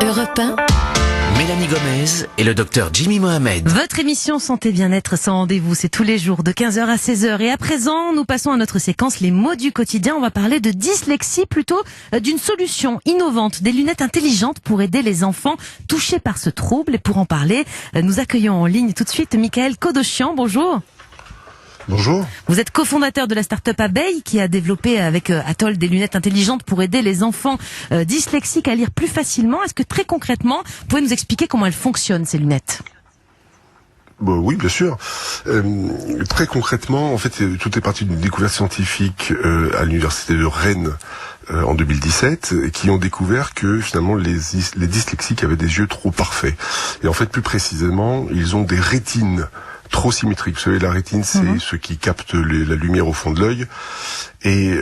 Europe 1. Mélanie Gomez et le docteur Jimmy Mohamed. Votre émission Santé Bien-être sans rendez-vous, c'est tous les jours de 15h à 16h. Et à présent, nous passons à notre séquence Les mots du quotidien. On va parler de dyslexie, plutôt d'une solution innovante, des lunettes intelligentes pour aider les enfants touchés par ce trouble. Et pour en parler, nous accueillons en ligne tout de suite Michael Kodochian. Bonjour. Bonjour. Vous êtes cofondateur de la start-up Abeille qui a développé avec Atoll des lunettes intelligentes pour aider les enfants dyslexiques à lire plus facilement. Est-ce que très concrètement, vous pouvez nous expliquer comment elles fonctionnent, ces lunettes ? Oui, bien sûr. Très concrètement, en fait, tout est parti d'une découverte scientifique à l'université de Rennes en 2017, qui ont découvert que finalement les dyslexiques avaient des yeux trop parfaits. Et en fait, plus précisément, ils ont des rétines trop symétriques. Vous savez, la rétine, c'est ce qui capte la lumière au fond de l'œil. Et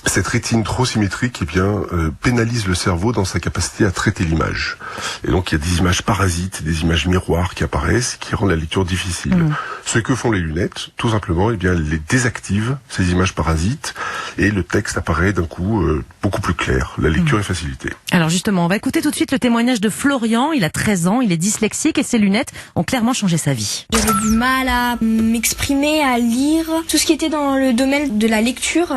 cette rétine trop symétrique, pénalise le cerveau dans sa capacité à traiter l'image. Et donc, il y a des images parasites, des images miroirs qui apparaissent, qui rendent la lecture difficile. Ce que font les lunettes, tout simplement, elles les désactivent, ces images parasites, et le texte apparaît d'un coup beaucoup plus clair. La lecture est facilitée. Alors justement, on va écouter tout de suite le témoignage de Florian. Il a 13 ans, il est dyslexique et ses lunettes ont clairement changé sa vie. J'avais du mal à m'exprimer, à lire. Tout ce qui était dans le domaine de la lecture,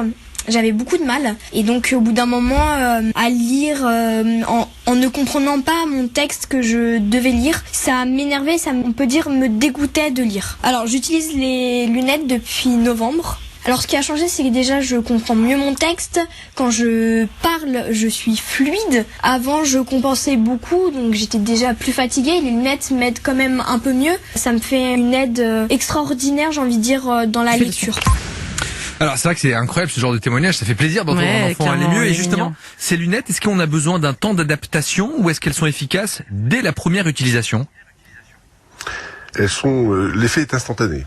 j'avais beaucoup de mal. Et donc au bout d'un moment, à lire en ne comprenant pas mon texte que je devais lire, ça m'énervait, on peut dire me dégoûtait de lire. Alors j'utilise les lunettes depuis novembre. Alors ce qui a changé, c'est que déjà je comprends mieux mon texte. Quand je parle, je suis fluide. Avant, je compensais beaucoup, donc j'étais déjà plus fatiguée. Les lunettes m'aident quand même un peu mieux. Ça me fait une aide extraordinaire, j'ai envie de dire, dans la lecture. Alors c'est vrai que c'est incroyable ce genre de témoignage, ça fait plaisir d'entendre un enfant aller mieux. Et justement, ces lunettes, est-ce qu'on a besoin d'un temps d'adaptation ou est-ce qu'elles sont efficaces dès la première utilisation ? L'effet est instantané,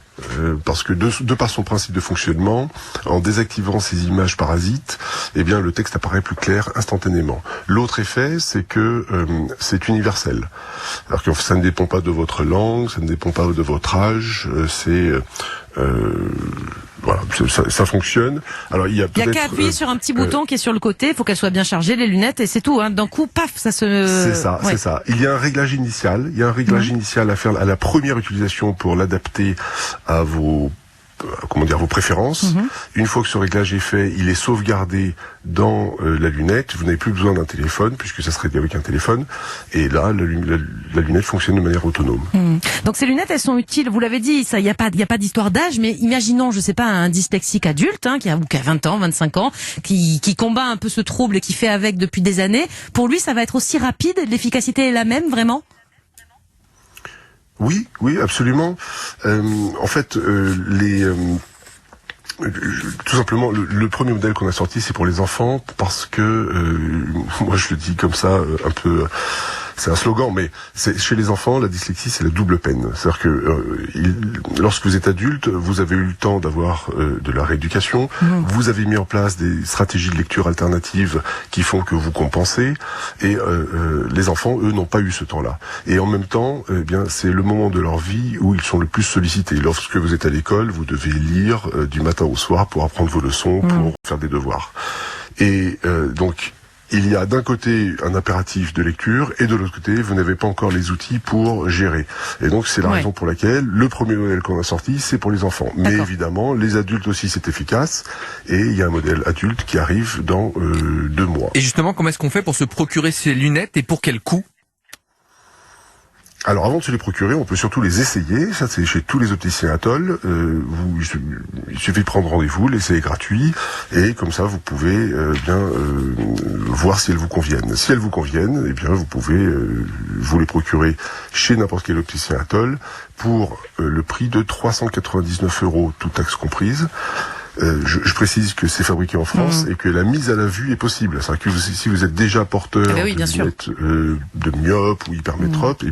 parce que de par son principe de fonctionnement, en désactivant ces images parasites, le texte apparaît plus clair instantanément. L'autre effet, c'est que c'est universel. Alors que ça ne dépend pas de votre langue, ça ne dépend pas de votre âge, voilà, ça fonctionne. Alors il y a qu'à appuyer sur un petit bouton qui est sur le côté, il faut qu'elles soient bien chargées les lunettes et c'est tout. D'un coup, paf, ça se. C'est ça. Il y a un réglage initial. Il y a un réglage initial à faire à la première utilisation pour l'adapter à vos préférences. Une fois que ce réglage est fait, il est sauvegardé dans la lunette. Vous n'avez plus besoin d'un téléphone puisque ça se règle avec un téléphone. Et là, la lunette fonctionne de manière autonome. Donc ces lunettes, elles sont utiles. Vous l'avez dit, ça, il y a pas d'histoire d'âge, mais imaginons, je sais pas, un dyslexique adulte, qui a 20 ans, 25 ans, qui combat un peu ce trouble et qui fait avec depuis des années. Pour lui, ça va être aussi rapide. L'efficacité est la même, vraiment? Oui, absolument. En fait, tout simplement, le premier modèle qu'on a sorti, c'est pour les enfants, parce que, moi je le dis comme ça, un peu, c'est un slogan, mais chez les enfants, la dyslexie, c'est la double peine. C'est-à-dire que lorsque vous êtes adulte, vous avez eu le temps d'avoir de la rééducation, vous avez mis en place des stratégies de lecture alternatives qui font que vous compensez, et les enfants, eux, n'ont pas eu ce temps-là. Et en même temps, c'est le moment de leur vie où ils sont le plus sollicités. Lorsque vous êtes à l'école, vous devez lire du matin au soir pour apprendre vos leçons, pour faire des devoirs. Et donc, il y a d'un côté un impératif de lecture et de l'autre côté, vous n'avez pas encore les outils pour gérer. Et donc, c'est la raison pour laquelle le premier modèle qu'on a sorti, c'est pour les enfants. Mais évidemment, les adultes aussi, c'est efficace. Et il y a un modèle adulte qui arrive dans 2 mois. Et justement, comment est-ce qu'on fait pour se procurer ces lunettes et pour quel coût ? Alors avant de se les procurer, on peut surtout les essayer. Ça, c'est chez tous les opticiens Atoll. Il suffit de prendre rendez-vous, l'essai est gratuit, et comme ça, vous pouvez voir si elles vous conviennent. Si elles vous conviennent, vous pouvez vous les procurer chez n'importe quel opticien Atoll pour le prix de 399 €, toute taxe comprise. Je précise que c'est fabriqué en France et que la mise à la vue est possible. C'est-à-dire que si vous êtes déjà porteur de lunettes de myope ou hypermétrope,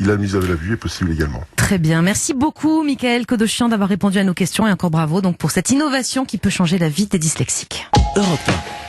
la mise à la vue est possible également. Très bien. Merci beaucoup, Michael Kodochian, d'avoir répondu à nos questions et encore bravo donc pour cette innovation qui peut changer la vie des dyslexiques. Europe 1.